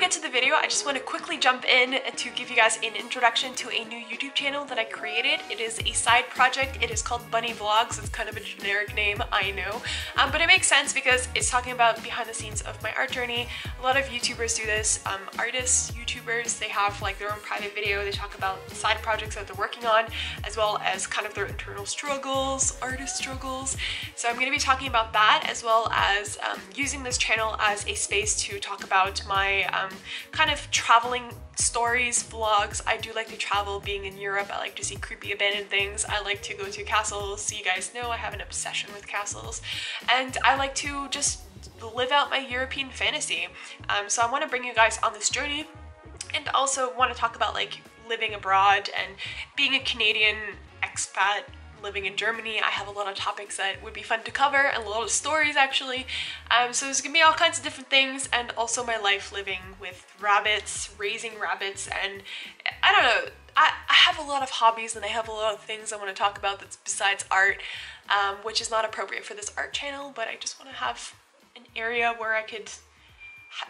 get to the video, I just want to quickly jump in to give you guys an introduction to a new YouTube channel that I created. It is a side project. It is called Bunny Vlogs. It's kind of a generic name, I know, but it makes sense because it's talking about behind the scenes of my art journey. A lot of YouTubers do this. Artists, YouTubers, they have like their own private video. They talk about side projects that they're working on, as well as kind of their internal struggles, artist struggles. So I'm going to be talking about that, as well as using this channel as a space to talk about my kind of traveling stories, vlogs. I do like to travel. Being in Europe, I like to see creepy abandoned things. I like to go to castles. So you guys know I have an obsession with castles, and I like to just live out my European fantasy. So I want to bring you guys on this journey, and also want to talk about like living abroad and being a Canadian expat living in Germany. I have a lot of topics that would be fun to cover, and a lot of stories actually. So there's gonna be all kinds of different things, and also my life living with rabbits, raising rabbits, and I don't know, I have a lot of hobbies and I have a lot of things I want to talk about that's besides art, which is not appropriate for this art channel, but I just want to have an area where I could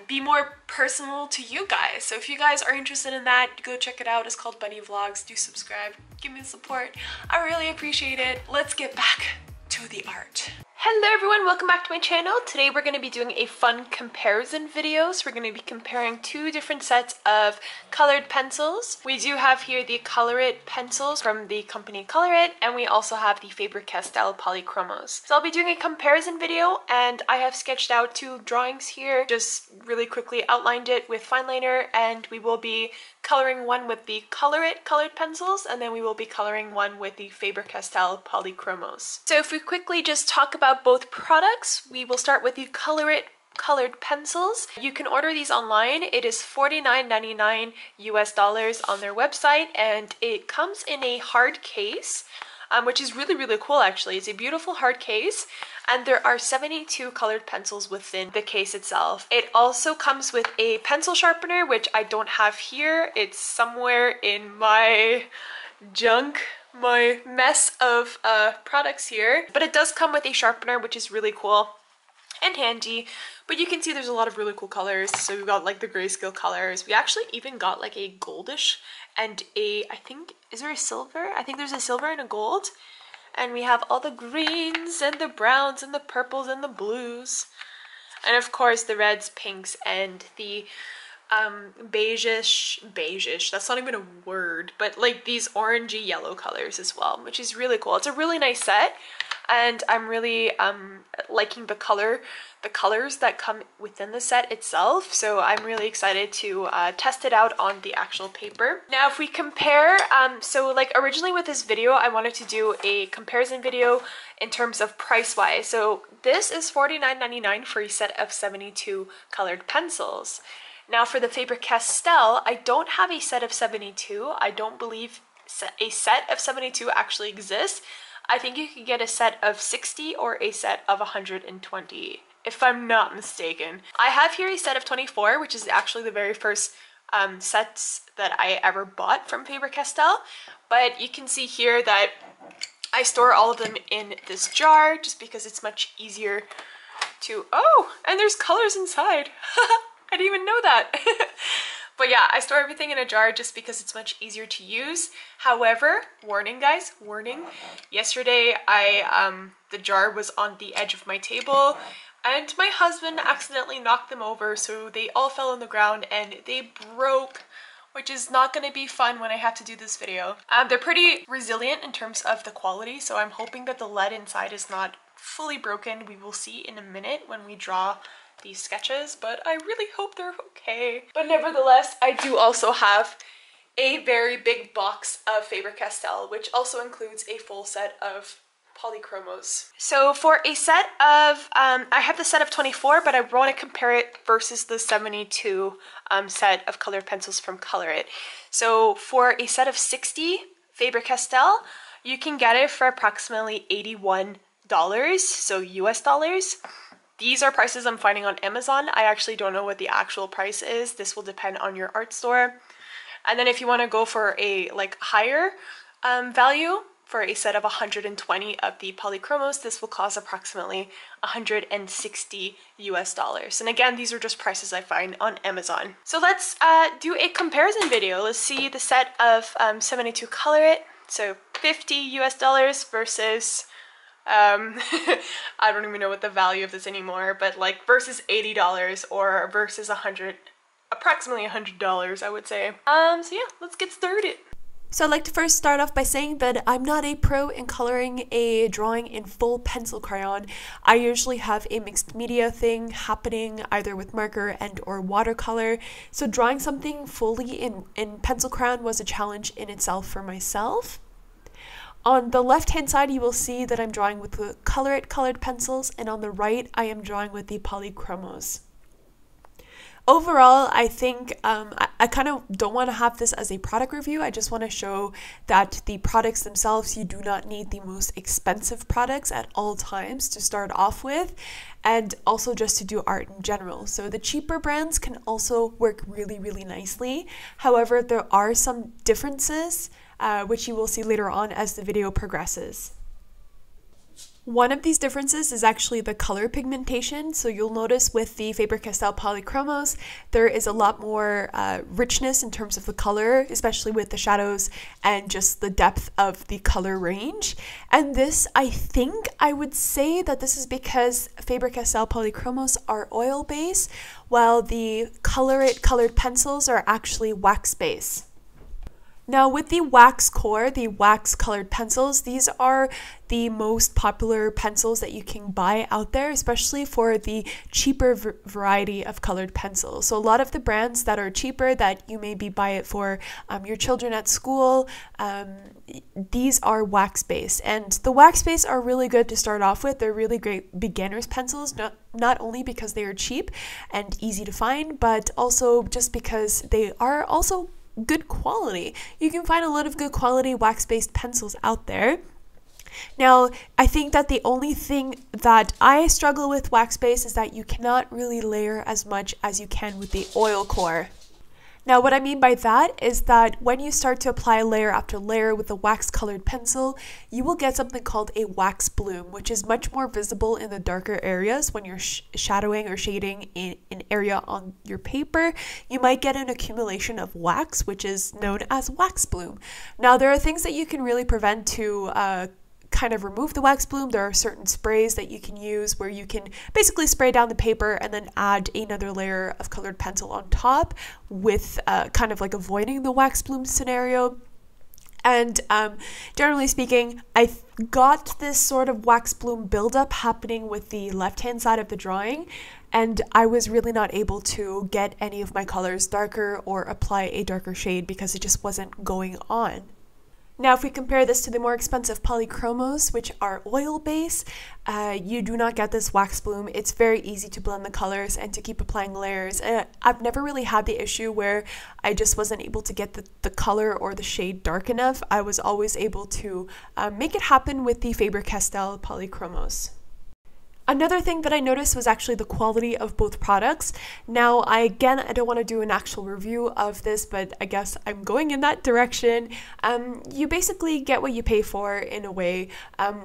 be more personal to you guys. So if you guys are interested in that, go check it out. It's called Bunny Vlogs. Do subscribe, give me support. I really appreciate it. Let's get back to the art. Hello everyone, welcome back to my channel. Today we're going to be doing a fun comparison video. So we're going to be comparing two different sets of colored pencils. We do have here the Colorit pencils from the company Colorit, and we also have the Faber-Castell Polychromos. So I'll be doing a comparison video, and I have sketched out two drawings here, just really quickly outlined it with fine liner, and we will be coloring one with the Colorit colored pencils, and then we will be coloring one with the Faber-Castell Polychromos. So if we quickly just talk about both products, we will start with the Colorit colored pencils. You can order these online. It is $49.99 US on their website, and it comes in a hard case, which is really cool actually. It's a beautiful hard case, and there are 72 colored pencils within the case itself. It also comes with a pencil sharpener, which I don't have here. It's somewhere in my junk, my mess of products here, but it does come with a sharpener, which is really cool and handy. But you can see there's a lot of really cool colors. So we've got like the grayscale colors. We actually even got like a goldish and a, I think, is there a silver? I think there's a silver and a gold. And we have all the greens and the browns and the purples and the blues, and of course the reds, pinks, and the beigeish, that's not even a word, but like these orangey yellow colors as well, which is really cool. It's a really nice set, and I'm really liking the colors that come within the set itself, so I'm really excited to test it out on the actual paper. Now if we compare, so like originally with this video I wanted to do a comparison video in terms of price wise. So this is $49.99 for a set of 72 colored pencils. Now for the Faber-Castell, I don't have a set of 72. I don't believe a set of 72 actually exists. I think you could get a set of 60 or a set of 120, if I'm not mistaken. I have here a set of 24, which is actually the very first sets that I ever bought from Faber-Castell. But you can see here that I store all of them in this jar just because it's much easier to, oh, and there's colors inside. I didn't even know that. But yeah, I store everything in a jar just because it's much easier to use. However, warning guys, warning. Yesterday, the jar was on the edge of my table, and my husband accidentally knocked them over, so they all fell on the ground and they broke, which is not going to be fun when I have to do this video. They're pretty resilient in terms of the quality, so I'm hoping that the lead inside is not fully broken. We will see in a minute when we draw these sketches, but I really hope they're okay. But nevertheless, I do also have a very big box of Faber-Castell, which also includes a full set of Polychromos. So for a set of, I have the set of 24, but I want to compare it versus the 72 set of colored pencils from Colorit. So for a set of 60 Faber-Castell, you can get it for approximately $81, so US dollars. These are prices I'm finding on Amazon. I actually don't know what the actual price is. This will depend on your art store. And then if you want to go for a like higher value For a set of 120 of the Polychromos, this will cost approximately $160 US. And again, these are just prices I find on Amazon. So let's do a comparison video. Let's see the set of 72 Colorit, so $50 US versus I don't even know what the value of this anymore, but like versus $80 or versus approximately $100, I would say. So yeah, let's get started. So I'd like to first start off by saying that I'm not a pro in coloring a drawing in full pencil crayon. I usually have a mixed media thing happening either with marker and or watercolor. So drawing something fully in pencil crayon was a challenge in itself for myself. On the left hand side you will see that I'm drawing with the Colorit colored pencils, and on the right I am drawing with the Polychromos. Overall, I think I kind of don't want to have this as a product review. I just want to show that the products themselves, you do not need the most expensive products at all times to start off with, and also just to do art in general. So the cheaper brands can also work really, really nicely. However, there are some differences, which you will see later on as the video progresses. One of these differences is actually the color pigmentation. So you'll notice with the Faber-Castell Polychromos, there is a lot more richness in terms of the color, especially with the shadows and just the depth of the color range. And this, I think I would say that this is because Faber-Castell Polychromos are oil base, while the Colorit colored pencils are actually wax base. Now with the wax core, the wax colored pencils, these are the most popular pencils that you can buy out there, especially for the cheaper variety of colored pencils. So a lot of the brands that are cheaper that you maybe buy it for your children at school, these are wax based, and the wax based are really good to start off with. They're really great beginners pencils, not only because they are cheap and easy to find, but also just because they are also good quality. You can find a lot of good quality wax-based pencils out there. Now, I think that the only thing that I struggle with wax-based is that you cannot really layer as much as you can with the oil core. Now, what I mean by that is that when you start to apply layer after layer with a wax colored pencil, you will get something called a wax bloom, which is much more visible in the darker areas when you're shadowing or shading in an area on your paper. You might get an accumulation of wax, which is known as wax bloom. Now, there are things that you can really prevent to kind of remove the wax bloom. There are certain sprays that you can use where you can basically spray down the paper and then add another layer of colored pencil on top with kind of like avoiding the wax bloom scenario. And generally speaking, I got this sort of wax bloom buildup happening with the left-hand side of the drawing, and I was really not able to get any of my colors darker or apply a darker shade because it just wasn't going on. Now, if we compare this to the more expensive Polychromos, which are oil-based, you do not get this wax bloom. It's very easy to blend the colors and to keep applying layers. I've never really had the issue where I just wasn't able to get the color or the shade dark enough. I was always able to make it happen with the Faber-Castell Polychromos. Another thing that I noticed was actually the quality of both products. Now, I don't want to do an actual review of this, but I guess I'm going in that direction. You basically get what you pay for in a way,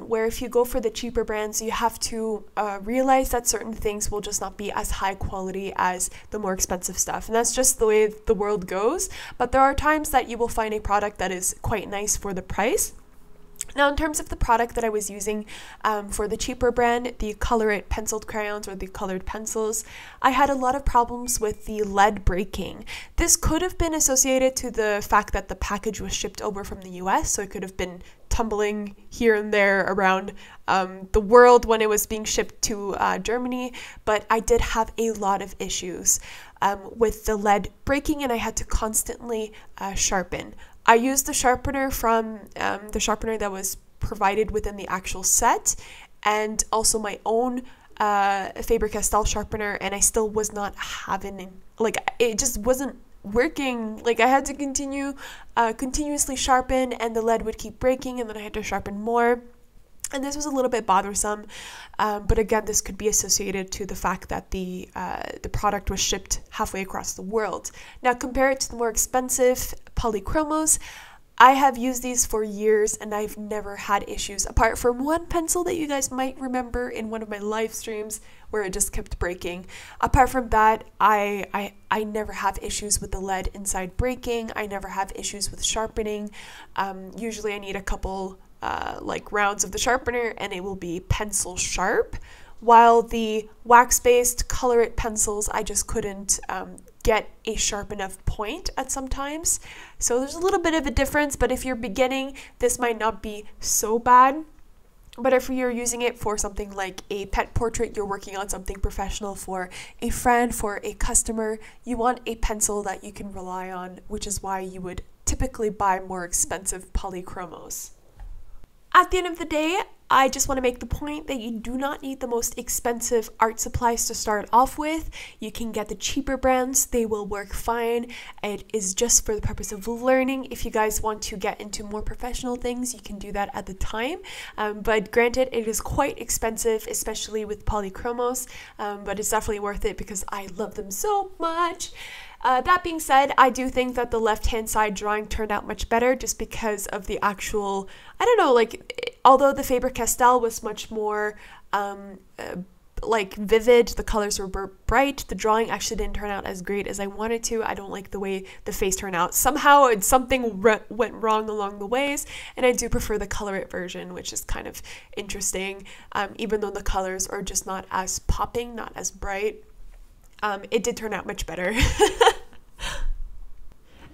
where if you go for the cheaper brands, you have to realize that certain things will just not be as high quality as the more expensive stuff. And that's just the way the world goes. But there are times that you will find a product that is quite nice for the price. Now, in terms of the product that I was using for the cheaper brand, the Colorit penciled crayons or the colored pencils, I had a lot of problems with the lead breaking. This could have been associated to the fact that the package was shipped over from the US, so it could have been tumbling here and there around the world when it was being shipped to Germany, but I did have a lot of issues with the lead breaking, and I had to constantly sharpen. I used the sharpener from the sharpener that was provided within the actual set, and also my own Faber-Castell sharpener, and I still was not having, like, it just wasn't working. Like, I had to continuously sharpen, and the lead would keep breaking, and then I had to sharpen more. And this was a little bit bothersome, but again, this could be associated to the fact that the product was shipped halfway across the world. Now, compare it to the more expensive Polychromos. I have used these for years and I've never had issues, apart from one pencil that you guys might remember in one of my live streams where it just kept breaking. Apart from that, I never have issues with the lead inside breaking. I never have issues with sharpening. Usually I need a couple like rounds of the sharpener and it will be pencil sharp. While the wax-based Colorit pencils, I just couldn't get a sharp enough point at some times. So there's a little bit of a difference, but if you're beginning, this might not be so bad. But if you're using it for something like a pet portrait, you're working on something professional for a friend, for a customer, you want a pencil that you can rely on, which is why you would typically buy more expensive Polychromos. At the end of the day, I just want to make the point that you do not need the most expensive art supplies to start off with. You can get the cheaper brands, they will work fine. It is just for the purpose of learning. If you guys want to get into more professional things, you can do that at the time. But granted, it is quite expensive, especially with Polychromos, but it's definitely worth it because I love them so much. That being said, I do think that the left-hand side drawing turned out much better just because of the actual, I don't know, like, although the Faber-Castell was much more, like, vivid, the colors were bright, the drawing actually didn't turn out as great as I wanted to. I don't like the way the face turned out. Somehow something went wrong along the ways, and I do prefer the Colorit version, which is kind of interesting, even though the colors are just not as popping, not as bright. It did turn out much better.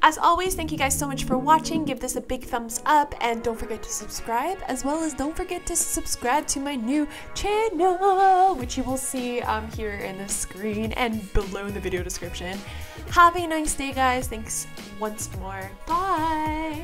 As always, thank you guys so much for watching. Give this a big thumbs up and don't forget to subscribe, as well as don't forget to subscribe to my new channel, which you will see here in the screen and below in the video description. Have a nice day, guys. Thanks once more. Bye.